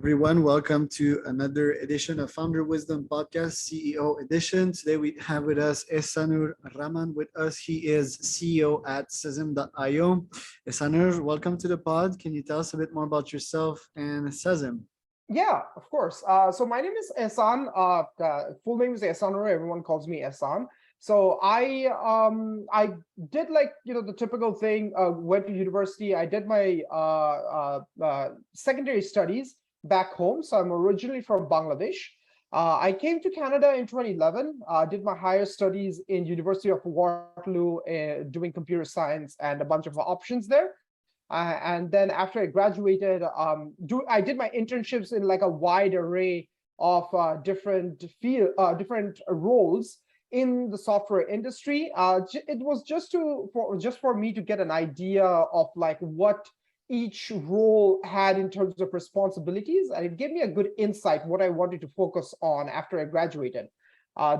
Everyone, welcome to another edition of Founder Wisdom Podcast, CEO edition. Today we have with us Ehsanur Rahman with us. He is CEO at Sazim.io. Ehsanur, welcome to the pod. Can you tell us a bit more about yourself and Sazim? Yeah, of course. So my name is Ehsan. Full name is Ehsanur. Everyone calls me Ehsan. So I did like the typical thing. Went to university. I did my secondary studies back home. So I'm originally from Bangladesh. I came to Canada in 2011. Did my higher studies in University of Waterloo, doing computer science and a bunch of options there. And then after I graduated, I did my internships in like a wide array of different roles in the software industry. It was just for me to get an idea of like what each role had in terms of responsibilities, and it gave me a good insight what I wanted to focus on after I graduated.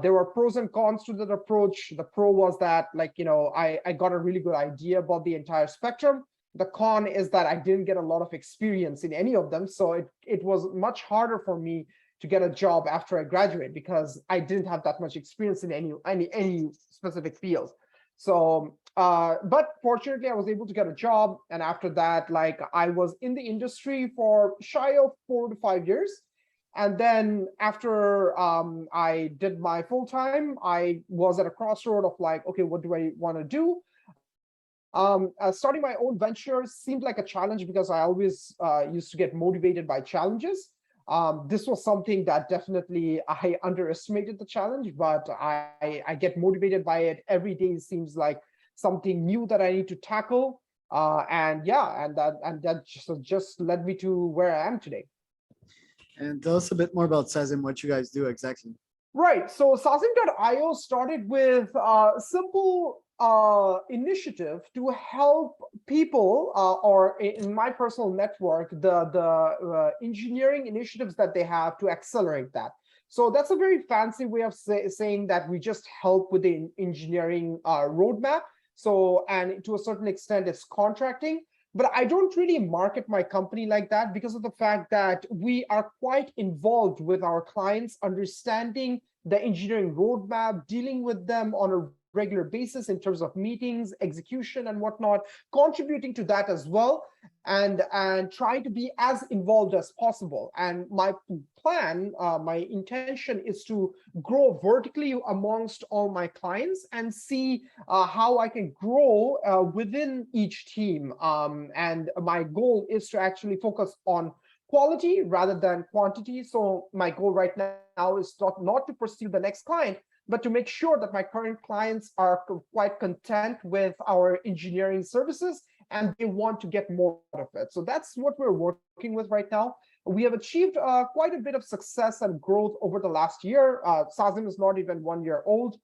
There were pros and cons to that approach. The pro was that I got a really good idea about the entire spectrum. The con is that I didn't get a lot of experience in any of them. So it was much harder for me to get a job after I graduate because I didn't have that much experience in any specific field. So, but fortunately, I was able to get a job. And after that, like I was in the industry for shy of 4 to 5 years. And then after I did my full time, I was at a crossroad of like, okay, what do I want to do? Starting my own venture seemed like a challenge because I always used to get motivated by challenges. This was something that definitely I underestimated the challenge, but I get motivated by it every day. It seems like something new that I need to tackle. And that just led me to where I am today. And tell us a bit more about Sazim, what you guys do exactly. Right. So Sazim.io started with a simple initiative to help people, or in my personal network, the engineering initiatives that they have to accelerate that. So that's a very fancy way of saying that we just help with the engineering roadmap. So, and to a certain extent, it's contracting. But I don't really market my company like that because of the fact that we are quite involved with our clients, understanding the engineering roadmap, dealing with them on a regular basis in terms of meetings, execution, and whatnot, contributing to that as well, and trying to be as involved as possible. And my plan, my intention is to grow vertically amongst all my clients and see how I can grow within each team. And my goal is to actually focus on quality rather than quantity. So my goal right now is not to pursue the next client, but to make sure that my current clients are quite content with our engineering services and they want to get more out of it. So that's what we're working with right now. We have achieved quite a bit of success and growth over the last year. Sazim is not even 1 year old.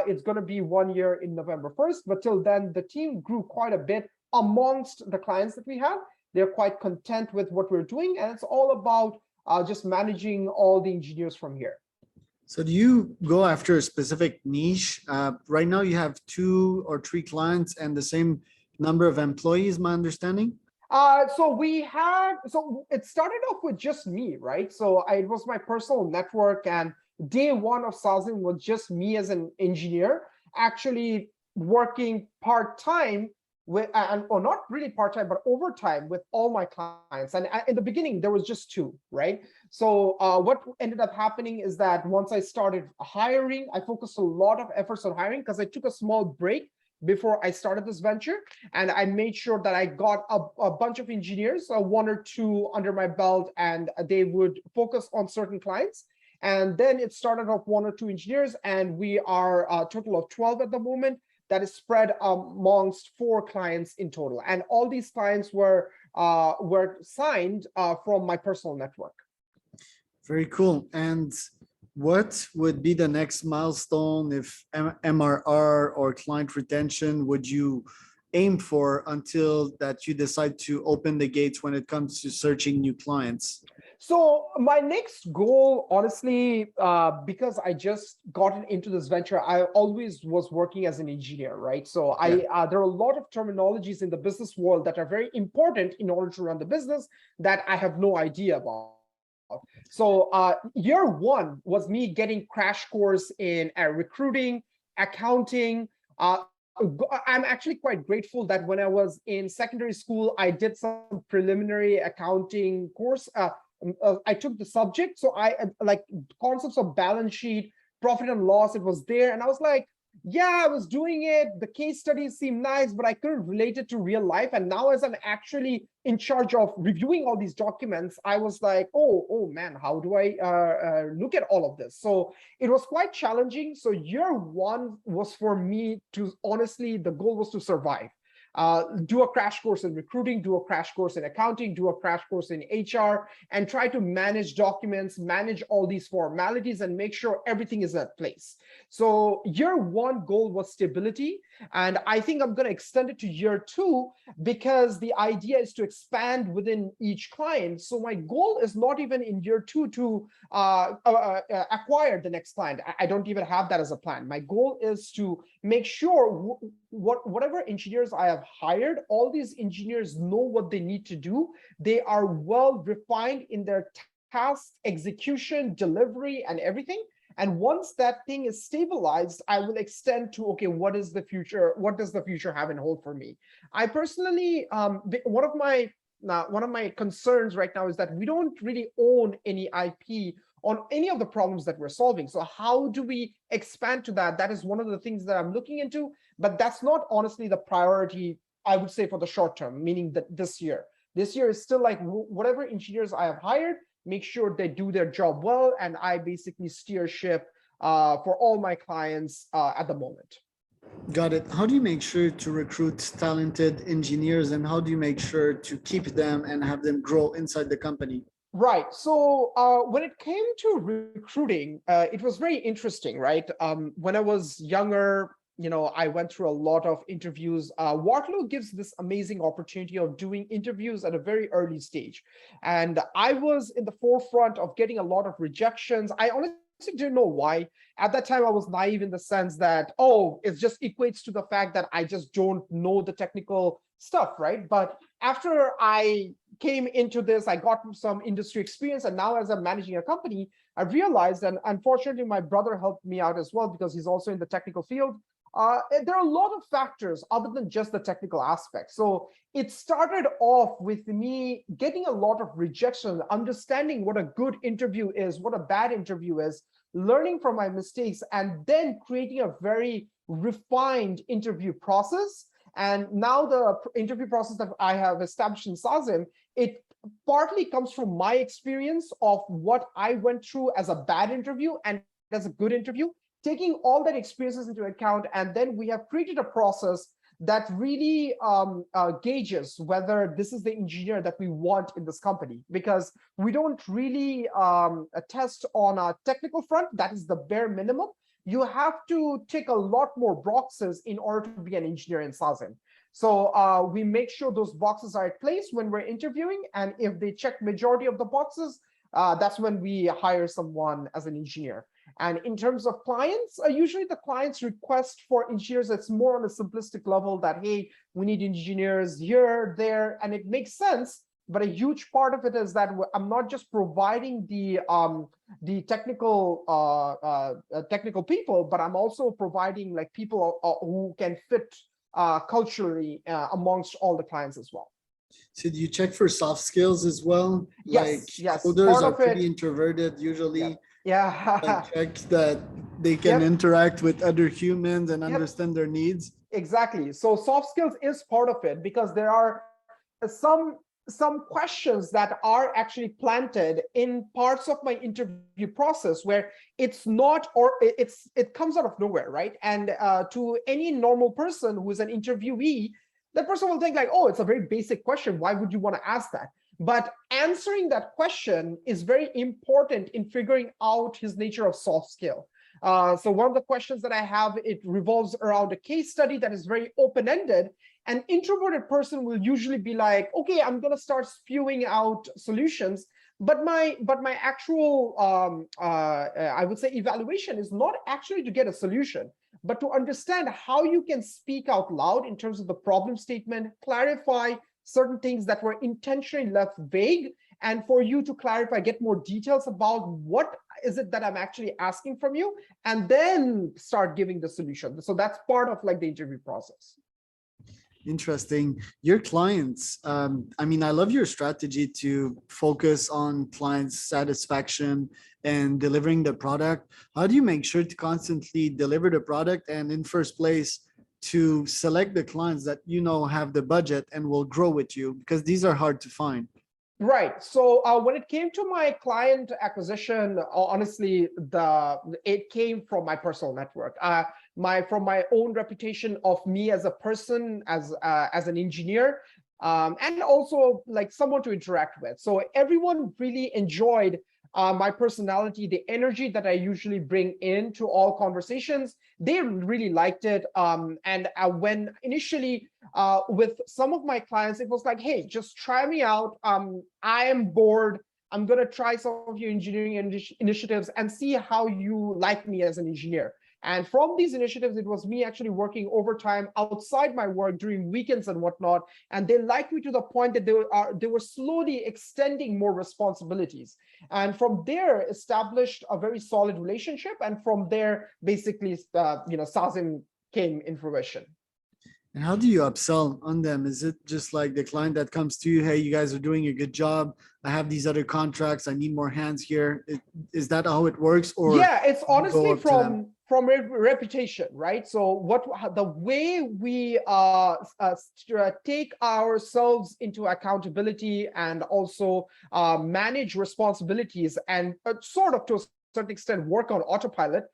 It's going to be 1 year in November 1st, but till then, the team grew quite a bit amongst the clients that we have. They're quite content with what we're doing, and it's all about just managing all the engineers from here. So do you go after a specific niche? Right now you have 2 or 3 clients and the same number of employees, my understanding? So it started off with just me, right? So it was my personal network, and day one of Sazim was just me as an engineer, actually working part-time with, or not really part-time, but overtime with all my clients. And in the beginning, there was just 2, right? So what ended up happening is that once I started hiring, I focused a lot of efforts on hiring because I took a small break before I started this venture. And I made sure that I got a bunch of engineers, 1 or 2 under my belt, and they would focus on certain clients. And then it started off 1 or 2 engineers, and we are a total of 12 at the moment. That is spread amongst 4 clients in total. And all these clients were signed from my personal network. Very cool. And what would be the next milestone if MRR or client retention would you aim for until that you decide to open the gates when it comes to searching new clients? So my next goal, honestly, because I just got into this venture, I always was working as an engineer, right? So there are a lot of terminologies in the business world that are very important in order to run the business that I have no idea about. So year one was me getting crash course in recruiting, accounting. I'm actually quite grateful that when I was in secondary school, I did some preliminary accounting course. I took the subject, so I like concepts of balance sheet, profit and loss. It was there, and I was like, yeah, I was doing it. The case studies seemed nice, but I couldn't relate it to real life. And now, as I'm actually in charge of reviewing all these documents, I was like, oh man, how do I look at all of this? So it was quite challenging. So year one was for me to honestly, the goal was to survive. Do a crash course in recruiting, do a crash course in accounting, do a crash course in HR, and try to manage documents, manage all these formalities, and make sure everything is at place. So year one goal was stability. And I think I'm going to extend it to year two because the idea is to expand within each client. So my goal is not even in year two to acquire the next client. I don't even have that as a plan. My goal is to make sure whatever engineers I have hired, all these engineers know what they need to do. They are well refined in their task execution, delivery, and everything. And once that thing is stabilized, I will extend to, okay, what is the future? What does the future have in hold for me? I personally, one of my concerns right now is that we don't really own any IP on any of the problems that we're solving. So how do we expand to that? That is one of the things that I'm looking into, but that's not honestly the priority, I would say, for the short term, meaning that this year. This year is still like whatever engineers I have hired, make sure they do their job well, and I basically steer ship for all my clients at the moment. Got it. How do you make sure to recruit talented engineers, and how do you make sure to keep them and have them grow inside the company? Right. So when it came to recruiting, it was very interesting, right? When I was younger, I went through a lot of interviews. Waterloo gives this amazing opportunity of doing interviews at a very early stage. And I was in the forefront of getting a lot of rejections. I honestly didn't know why. At that time, I was naive in the sense that, oh, it just equates to the fact that I just don't know the technical stuff, right? But after I came into this, I got some industry experience. And now as I'm managing a company, I realized, and unfortunately, my brother helped me out as well because he's also in the technical field. There are a lot of factors other than just the technical aspect. So it started off with me getting a lot of rejection, understanding what a good interview is, what a bad interview is, learning from my mistakes, and then creating a very refined interview process. And now the interview process that I have established in Sazim, it partly comes from my experience of what I went through as a bad interview and as a good interview, taking all that experiences into account. And then we have created a process that really gauges whether this is the engineer that we want in this company, because we don't really test on a technical front. That is the bare minimum. You have to tick a lot more boxes in order to be an engineer in Sazim. So we make sure those boxes are at place when we're interviewing. And if they check majority of the boxes, that's when we hire someone as an engineer. And in terms of clients, usually the clients request for engineers that's more on a simplistic level that, hey, we need engineers here, there, and it makes sense. But a huge part of it is that I'm not just providing the technical people, but I'm also providing like people who can fit culturally amongst all the clients as well. So do you check for soft skills as well? Yes, Like yes. coders Part are of it, pretty introverted usually. yeah. Check that they can Yep. interact with other humans and Yep. understand their needs. Exactly. So soft skills is part of it because there are some questions that are actually planted in parts of my interview process where it's not, or it comes out of nowhere, right? And to any normal person who is an interviewee, that person will think like, oh, it's a very basic question. Why would you want to ask that? But answering that question is very important in figuring out his nature of soft skill. So one of the questions that I have, it revolves around a case study that is very open-ended. An introverted person will usually be like, okay, I'm going to start spewing out solutions. But my actual, I would say, evaluation is not actually to get a solution, but to understand how you can speak out loud in terms of the problem statement, clarify certain things that were intentionally left vague, and for you to clarify, get more details about what is it that I'm actually asking from you, and then start giving the solution. So that's part of like the interview process. Interesting. Your clients, I mean, I love your strategy to focus on clients' satisfaction and delivering the product. How do you make sure to constantly deliver the product and in first place to select the clients that you know have the budget and will grow with you? Because these are hard to find. Right. So when it came to my client acquisition, honestly, it came from my personal network. From my own reputation of me as a person, as an engineer, and also like someone to interact with. So everyone really enjoyed my personality, the energy that I usually bring into all conversations. They really liked it. And when initially with some of my clients, it was like, hey, just try me out. I am bored. I'm going to try some of your engineering initiatives and see how you like me as an engineer. And from these initiatives, it was me actually working overtime outside my work during weekends and whatnot. And they liked me to the point that they were slowly extending more responsibilities. And from there, established a very solid relationship. And from there, basically, Sazim came in fruition. And how do you upsell on them? Is it just like the client that comes to you, hey, you guys are doing a good job. I have these other contracts. I need more hands here. Is that how it works? Or yeah, it's you go honestly up to them? from reputation, right? So the way we take ourselves into accountability and also manage responsibilities and sort of to a certain extent work on autopilot,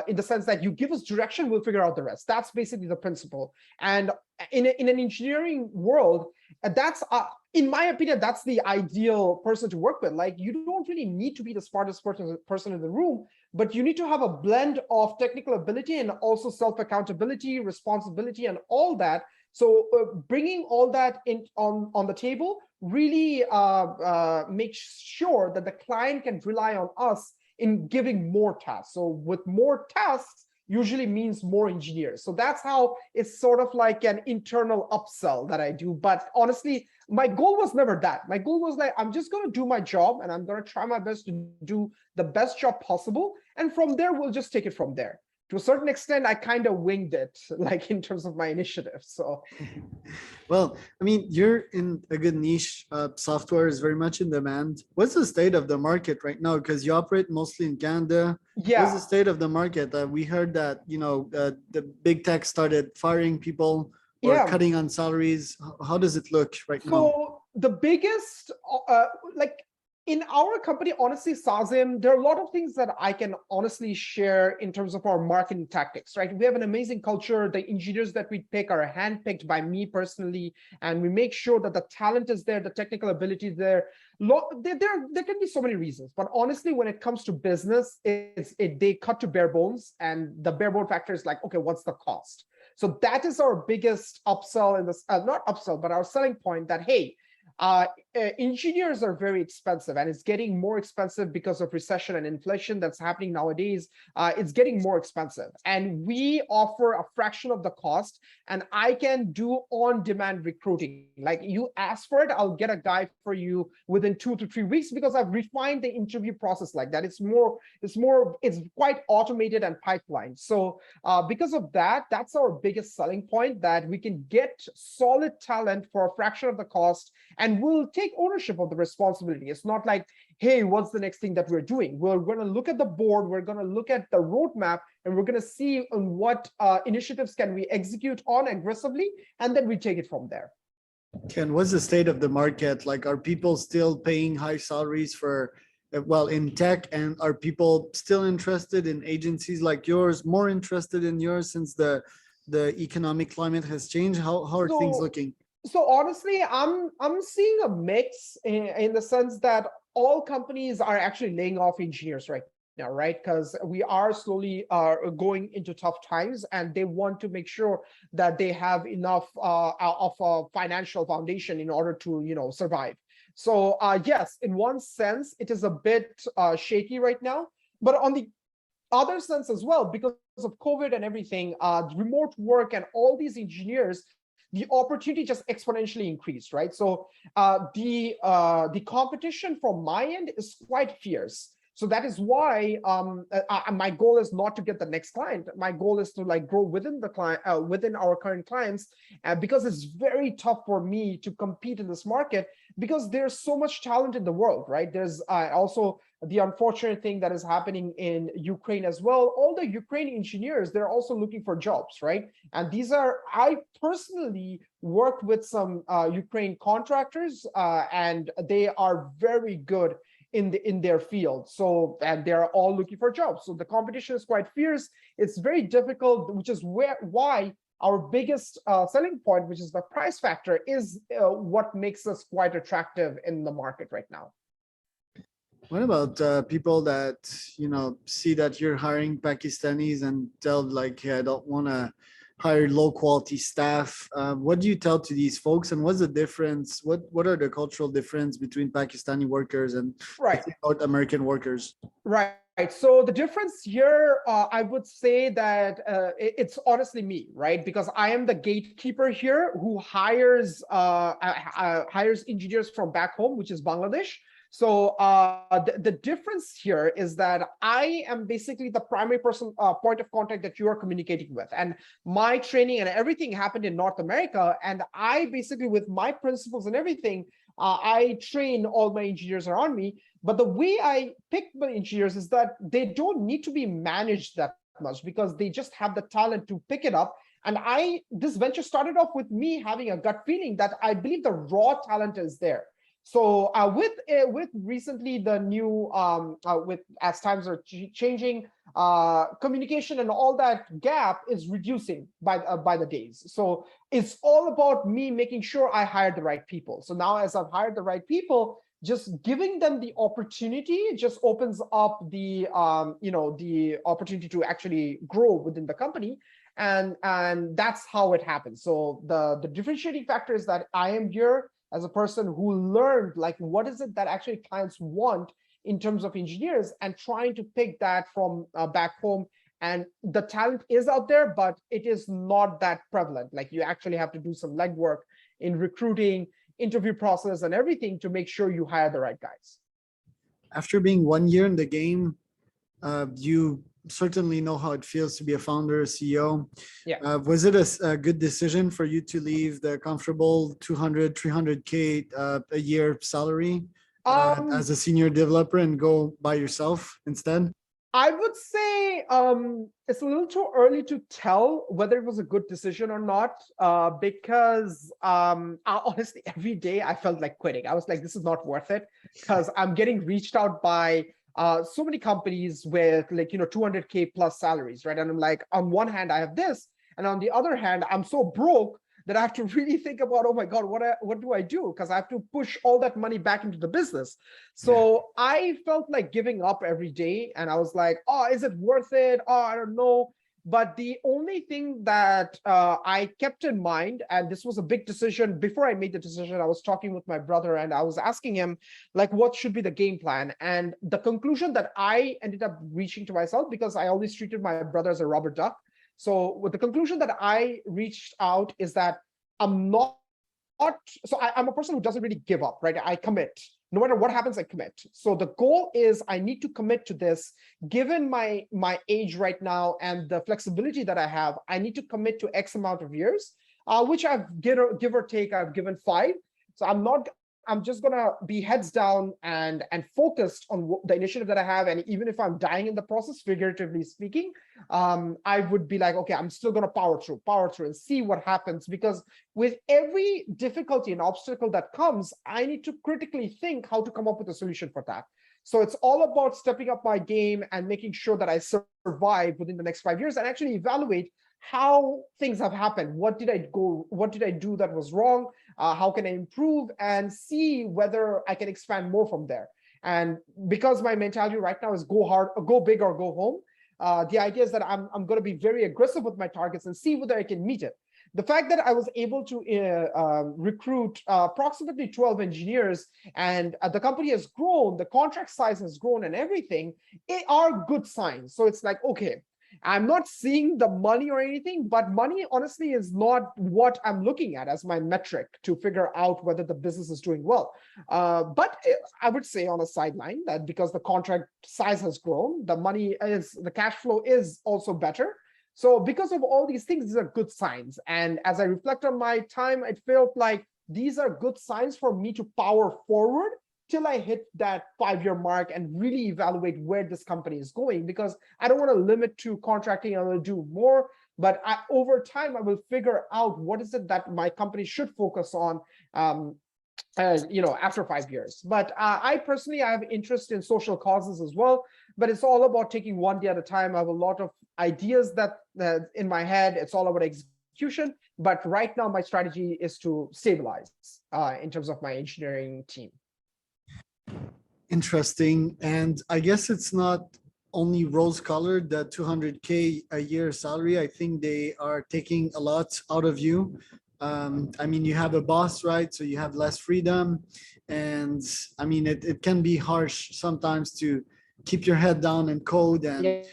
in the sense that you give us direction, we'll figure out the rest. That's basically the principle. And in an engineering world, that's in my opinion, that's the ideal person to work with. Like, you don't really need to be the smartest person in the room, but you need to have a blend of technical ability and also self-accountability, responsibility, and all that. So bringing all that in on the table really makes sure that the client can rely on us in giving more tasks. So with more tasks usually means more engineers. So that's how it's sort of like an internal upsell that I do. But honestly, my goal was never that. My goal was like, I'm just going to do my job and I'm going to try my best to do the best job possible. And from there, we'll just take it from there. To a certain extent, I kind of winged it, like in terms of my initiative. So, well, I mean, you're in a good niche. Software is very much in demand. What's the state of the market right now? Because you operate mostly in Canada. What's the yeah. state of the market? We heard that, the big tech started firing people or Yeah. cutting on salaries. How does it look right now? So the biggest, like in our company, honestly, Sazim, there are a lot of things that I can honestly share in terms of our marketing tactics, right? We have an amazing culture. The engineers that we pick are handpicked by me personally, and we make sure that the talent is there, the technical ability is there. There can be so many reasons, but honestly, when it comes to business, they cut to bare bones, and the bare bone factor is like, okay, what's the cost? So that is our biggest upsell in this, not upsell, but our selling point that, hey, engineers are very expensive, and it's getting more expensive because of recession and inflation that's happening nowadays. It's getting more expensive, and we offer a fraction of the cost, and I can do on-demand recruiting. Like, you ask for it, I'll get a guy for you within 2 to 3 weeks, because I've refined the interview process like that. It's quite automated and pipelined. So because of that, that's our biggest selling point, that we can get solid talent for a fraction of the cost, and we'll take ownership of the responsibility. It's not like, hey, what's the next thing that we're doing? We're going to look at the board, we're going to look at the roadmap, and we're going to see on what initiatives can we execute on aggressively, and then we take it from there. Ken, what's the state of the market? Like, are people still paying high salaries for, well, in tech, and are people still interested in agencies like yours, more interested in yours since the economic climate has changed? How are things looking? So honestly, I'm seeing a mix in the sense that all companies are actually laying off engineers right now, right? Because we are slowly going into tough times, and they want to make sure that they have enough of a financial foundation in order to survive. So yes, in one sense, it is a bit shaky right now, but on the other sense as well, because of COVID and everything, remote work and all these engineers, the opportunity just exponentially increased, right? So the competition from my end is quite fierce. So that is why my goal is not to get the next client. My goal is to like grow within the client, within our current clients, because it's very tough for me to compete in this market because there's so much talent in the world, right? There's also the unfortunate thing that is happening in Ukraine as well. All the Ukrainian engineers, they're also looking for jobs, right? And these are, I personally worked with some Ukraine contractors, and they are very good in their field. So, and they're all looking for jobs. So the competition is quite fierce. It's very difficult, which is why our biggest selling point, which is the price factor, is what makes us quite attractive in the market right now. What about people that, see that you're hiring Pakistanis and tell like, hey, I don't want to hire low quality staff? What do you tell to these folks, and what's the difference? What are the cultural difference between Pakistani workers and Right. North American workers? Right. So the difference here, I would say that it's honestly me, right? Because I am the gatekeeper here who hires engineers from back home, which is Bangladesh. So the difference here is that I am basically the primary person, point of contact that you are communicating with. And my training and everything happened in North America. And I basically, with my principles and everything, I train all my engineers around me. But the way I pick my engineers is that they don't need to be managed that much because they just have the talent to pick it up. And this venture started off with me having a gut feeling that I believe the raw talent is there. So with recently the new with as times are changing, communication and all that gap is reducing by the days. So it's all about me making sure I hire the right people. So now as I've hired the right people, just giving them the opportunity just opens up the the opportunity to actually grow within the company. And that's how it happens. So the differentiating factor is that I am here as a person who learned like what is it that actually clients want in terms of engineers, and trying to pick that from back home. And the talent is out there, but it is not that prevalent. Like you actually have to do some legwork in recruiting, interview process, and everything to make sure you hire the right guys. After being 1 year in the game, you certainly know how it feels to be a founder, CEO. Yeah. Was it a good decision for you to leave the comfortable 200, 300K a year salary as a senior developer and go by yourself instead? I would say it's a little too early to tell whether it was a good decision or not, because honestly, every day I felt like quitting. I was like, this is not worth it, because I'm getting reached out by so many companies with like 200K plus salaries, right? And I'm like, on one hand I have this, and on the other hand I'm so broke that I have to really think about, oh my God, what do I do? Because I have to push all that money back into the business. So I felt like giving up every day, and I was like, oh, is it worth it? Oh, I don't know. But the only thing that I kept in mind, and this was a big decision, before I made the decision, I was talking with my brother and I was asking him, like, what should be the game plan? And the conclusion that I ended up reaching to myself, because I always treated my brother as a rubber duck. So with the conclusion that I reached out is that I'm not, I'm a person who doesn't really give up, right? I commit. No matter what happens, I commit. So the goal is I need to commit to this. Given my age right now and the flexibility that I have, I need to commit to X amount of years, which I've give or take, I've given 5. So I'm just gonna be heads down and focused on the initiative that I have. And even if I'm dying in the process, figuratively speaking, I would be like, okay, I'm still gonna power through and see what happens. Because with every difficulty and obstacle that comes, I need to critically think how to come up with a solution for that. So it's all about stepping up my game and making sure that I survive within the next 5 years and actually evaluate how things have happened. What did I do that was wrong? How can I improve, and see whether I can expand more from there? And because my mentality right now is go hard, go big or go home, the idea is that I'm going to be very aggressive with my targets and see whether I can meet it. The fact that I was able to recruit approximately 12 engineers, and the company has grown, the contract size has grown and everything, are good signs. So it's like, okay, I'm not seeing the money or anything, but money honestly is not what I'm looking at as my metric to figure out whether the business is doing well. But I would say on a sideline that because the contract size has grown, the cash flow is also better. So because of all these things, these are good signs. And as I reflect on my time, it felt like these are good signs for me to power forward till I hit that 5-year mark and really evaluate where this company is going, because I don't want to limit to contracting. I want to do more, but over time, I will figure out what is it that my company should focus on, after 5 years. But I personally, I have interest in social causes as well, but it's all about taking one day at a time. I have a lot of ideas that in my head. It's all about execution. But right now, my strategy is to stabilize in terms of my engineering team. Interesting. And I guess it's not only rose-colored, the 200K a year salary. I think they are taking a lot out of you. I mean, you have a boss, right? So you have less freedom. And I mean, it can be harsh sometimes to keep your head down and code and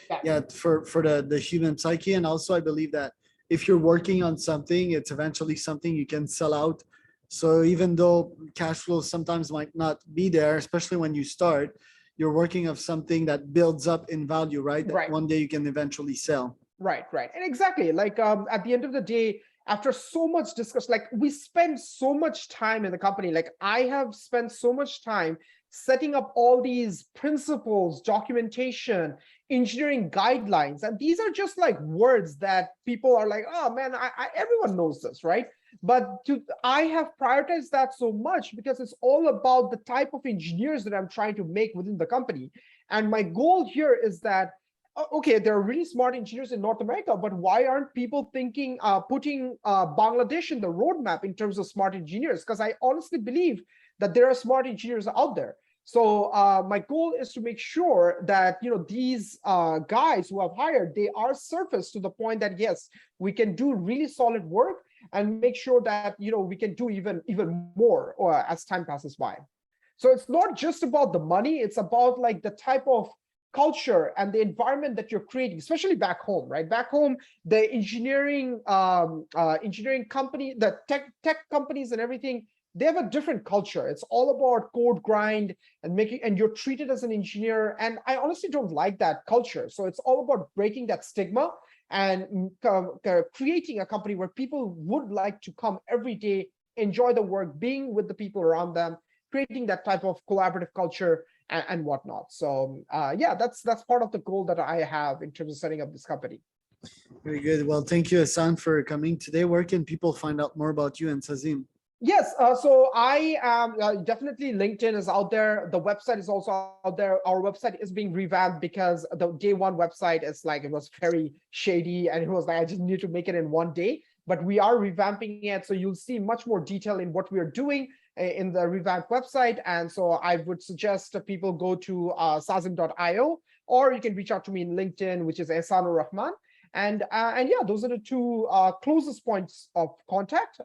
for the human psyche. And also I believe that if you're working on something, it's eventually something you can sell out. So even though cash flow sometimes might not be there, especially when you start, you're working of something that builds up in value, right? That one day you can eventually sell. Right. And exactly, like at the end of the day, after so much discussion, like we spend so much time in the company, like I have spent so much time setting up all these principles, documentation, engineering guidelines. And these are just like words that people are like, oh man, everyone knows this, right? But I have prioritized that so much because it's all about the type of engineers that I'm trying to make within the company. And my goal here is that, okay, there are really smart engineers in North America, but why aren't people thinking, putting Bangladesh in the roadmap in terms of smart engineers? Because I honestly believe that there are smart engineers out there. So my goal is to make sure that these guys who I've hired, they are surfaced to the point that yes, we can do really solid work and make sure that we can do even more as time passes by. So it's not just about the money; it's about like the type of culture and the environment that you're creating, especially back home, right? Back home, the engineering company, the tech companies and everything, they have a different culture. It's all about code grind and you're treated as an engineer. And I honestly don't like that culture. So it's all about breaking that stigma and creating a company where people would like to come every day, enjoy the work, being with the people around them, creating that type of collaborative culture and whatnot. So that's part of the goal that I have in terms of setting up this company. Very good. Well, thank you, Ehsan, for coming today. Where can people find out more about you and Sazim? Yes, so I am definitely LinkedIn is out there. The website is also out there. Our website is being revamped because the day one website is like, it was very shady and it was like, I just need to make it in one day, but we are revamping it. So you'll see much more detail in what we're doing in the revamped website. And so I would suggest that people go to Sazim.io, or you can reach out to me in LinkedIn, which is Ehsanur Rahman. And yeah, those are the two closest points of contact.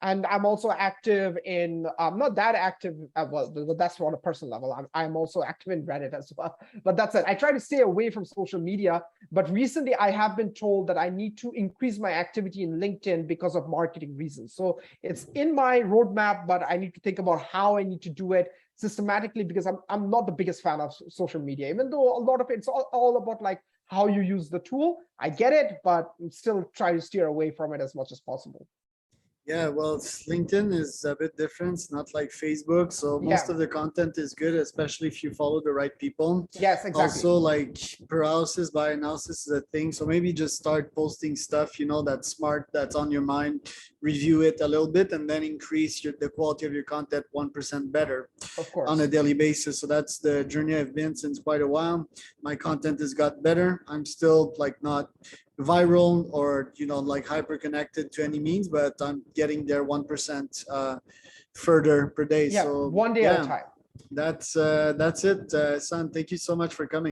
And I'm also active in, not that active, well, that's on a personal level. I'm also active in Reddit as well, but that's it. I try to stay away from social media, but recently I have been told that I need to increase my activity in LinkedIn because of marketing reasons. So it's in my roadmap, but I need to think about how I need to do it systematically because I'm not the biggest fan of social media, even though a lot of it's all about like how you use the tool. I get it, but still try to steer away from it as much as possible. Yeah, well, LinkedIn is a bit different. It's not like Facebook. So most of the content is good, especially if you follow the right people. Yes, exactly. Also, like paralysis by analysis is a thing. So maybe just start posting stuff, that's smart, that's on your mind, review it a little bit, and then increase the quality of your content 1% better on a daily basis. So that's the journey I've been since quite a while. My content has got better. I'm still like not viral or like hyper connected to any means, but I'm getting there 1% further per day. Yeah, so one day at a time. That's it. San, thank you so much for coming.